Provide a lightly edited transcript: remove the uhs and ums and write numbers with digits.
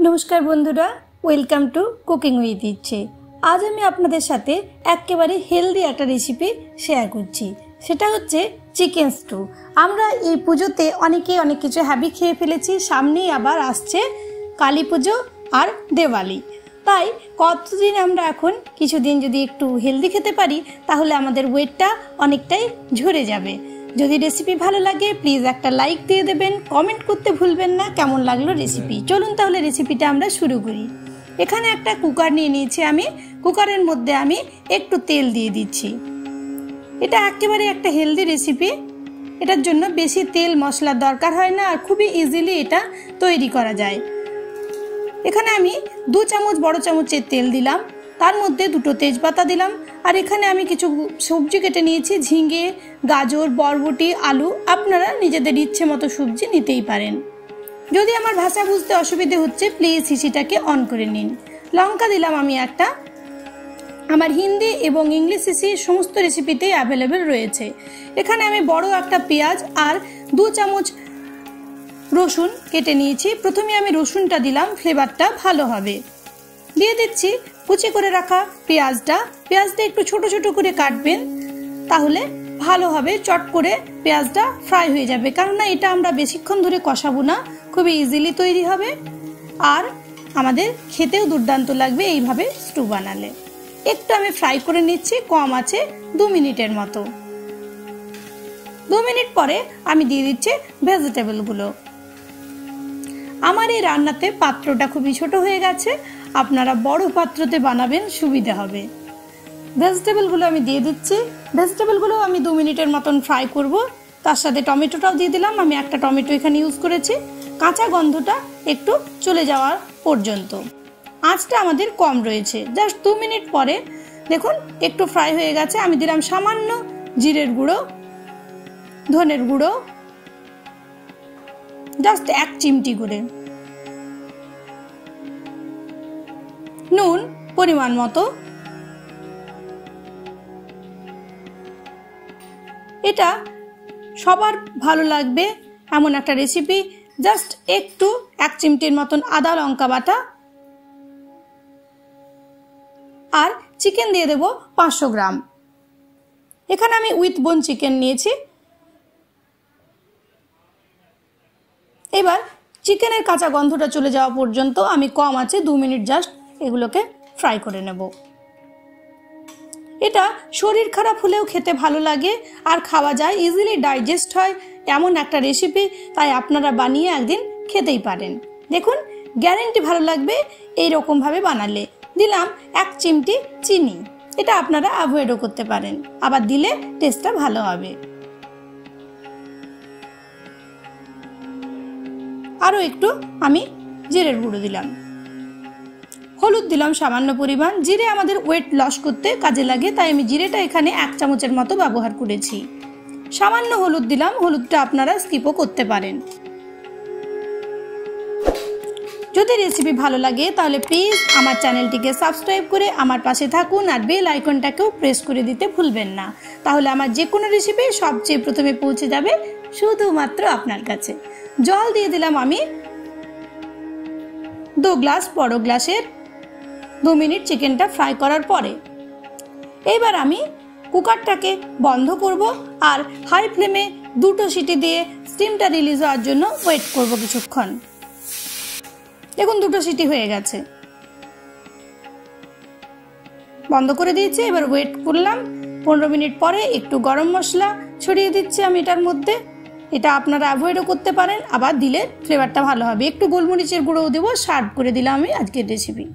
नमस्कार बंधुरा welcome to cooking with इच्छे। आज आमी आपनादेर साथे एकेबारे हेल्दी एकटा रेसिपि शेयर करछि, सेटा हच्छे चिकेन स्टू। आमरा एई पुजोते अनेकेई अनेक किछु हैवी खेये फेलेछि, सामनेई आबार आसछे काली पुजो आर देवाली, ताई कतदिन आमरा एखन किछुदिन जोदि एकटु हेल्दी खेते पारी ताहले आमादेर वेटटा अनेकटाई झरे जाबे। যদি রেসিপি ভালো লাগে প্লিজ একটা লাইক দিয়ে দেবেন, কমেন্ট করতে ভুলবেন না কেমন লাগলো রেসিপি। চলুন তাহলে রেসিপিটা আমরা শুরু করি। এখানে একটা কুকার নিয়ে নিয়েছি আমি, কুকারের মধ্যে আমি একটু তেল দিয়ে দিচ্ছি। এটা একেবারে একটা হেলদি রেসিপি, এটার জন্য বেশি তেল মশলার দরকার হয় না আর খুবই ইজিলি এটা তৈরি করা যায়। এখানে আমি 2 চামচ বড় চামচের তেল দিলাম, তার মধ্যে দুটো তেজপাতা দিলাম আর এখানে আমি কিছু সবজি কেটে নিয়েছি, ঝিঙে, গাজর, বরবটি, আলু। আপনারা নিজেদের ইচ্ছে মতো সবজি নিতেই পারেন। যদি আমার ভাষা বুঝতে অসুবিধে হচ্ছে প্লিজ সিসিটাকে অন করে নিন। লঙ্কা দিলাম আমি একটা, আমার হিন্দি এবং ইংলিশ সিসি সমস্ত রেসিপিতেই অ্যাভেলেবেল রয়েছে। এখানে আমি বড় একটা পেঁয়াজ আর 2 চামচ রসুন কেটে নিয়েছি। প্রথমে আমি রসুনটা দিলাম, ফ্লেভারটা ভালো হবে। দিয়ে দিচ্ছি কুচি করে রাখা পেঁয়াজটা। পেঁয়াজটা একটু ছোট ছোট করে কাটবেন, তাহলে ভালো হবে, চট করে পেঁয়াজটা ফ্রাই হয়ে যাবে। কারণ এটা আমরা বেশিক্ষণ ধরে কষাবো না, খুবই ইজিলি তৈরি হবে আর আমাদের খেতেও দুর্দান্ত লাগবে এইভাবে স্টু বানালে। একটু আমি ফ্রাই করে নিচ্ছি, কম আছে 2 মিনিটের মতো। 2 মিনিট পরে আমি দিয়ে দিচ্ছি ভেজিটেবলগুলো। আমার এই রান্নাতে পাত্রটা খুবই ছোট হয়ে গেছে, আপনারা বড় পাত্রতে বানাবেন, সুবিধা হবে। ভেজিটেবলগুলো আমি দিয়ে দিচ্ছি। ভেজিটেবলগুলো আমি 2 মিনিটের মতন ফ্রাই করব। তার সাথে টমেটোটাও দিয়ে দিলাম, আমি একটা টমেটো এখানে ইউজ করেছি, কাঁচা গন্ধটা একটু চলে যাওয়ার পর্যন্ত। আঁচটা আমাদের কম রয়েছে। জাস্ট 2 মিনিট পরে দেখুন একটু ফ্রাই হয়ে গেছে। আমি দিলাম সামান্য জিরের গুঁড়ো, ধনের গুঁড়ো, জাস্ট 1 চিমটি করে, নুন পরিমাণ মতো। এটা সবার ভালো লাগবে এমন একটা রেসিপি। জাস্ট একটু 1 চিমটির মতন আদা লঙ্কা বাটা আর চিকেন দিয়ে দেব 500 গ্রাম। এখানে আমি উইথ বোন চিকেন নিয়েছি। এবার চিকেনের কাঁচা গন্ধটা চলে যাওয়া পর্যন্ত আমি কম আছে 2 মিনিট জাস্ট এগুলোকে ফ্রাই করে নেব। এটা শরীর খারাপ হলেও খেতে ভালো লাগে আর খাওয়া যায়, ইজিলি ডাইজেস্ট হয় এমন একটা রেসিপি, তাই আপনারা বানিয়ে একদিন খেতেই পারেন। দেখুন গ্যারান্টি ভালো লাগবে এই রকম ভাবে বানালে। দিলাম 1 চিমটি চিনি, এটা আপনারা অ্যাভয়েডও করতে পারেন, আবার দিলে টেস্টটা ভালো হবে। আরও একটু আমি জিরের গুঁড়ো দিলাম, হলুদ দিলাম সামান্য পরিমাণ। জিরে আমাদের ওয়েট লস করতে কাজে লাগে, তাই আমি জিরেটা এখানে 1 চামচের মতো ব্যবহার করেছি। সামান্য হলুদ দিলাম, হলুদটা আপনারা স্কিপও করতে পারেন। যদি রেসিপি ভালো লাগে তাহলে প্লিজ আমার চ্যানেলটিকে সাবস্ক্রাইব করে আমার পাশে থাকুন আর বেল আইকনটাকেও প্রেস করে দিতে ভুলবেন না, তাহলে আমার যে কোনো রেসিপি সবচেয়ে প্রথমে পৌঁছে যাবে শুধুমাত্র আপনার কাছে। জল দিয়ে দিলাম আমি 2 গ্লাস, বড় গ্লাসের। 2 মিনিট চিকেনটা ফ্রাই করার পরে এবার আমি কুকারটাকে বন্ধ করব আর হাই ফ্লেমে 2টো সিটি দিয়ে স্টিমটা রিলিজ হওয়ার জন্য ওয়েট করব কিছুক্ষণ। দেখুন 2টো সিটি হয়ে গেছে, বন্ধ করে দিয়েছি। এবার ওয়েট করলাম 15 মিনিট পরে একটু গরম মশলা ছড়িয়ে দিচ্ছি আমি এটার মধ্যে। এটা আপনারা অ্যাভয়েডও করতে পারেন, আবার দিলে ফ্লেভারটা ভালো হবে। একটু গোলমরিচের গুঁড়োও দেবো। সার্ভ করে দিলাম আমি আজকের রেসিপি।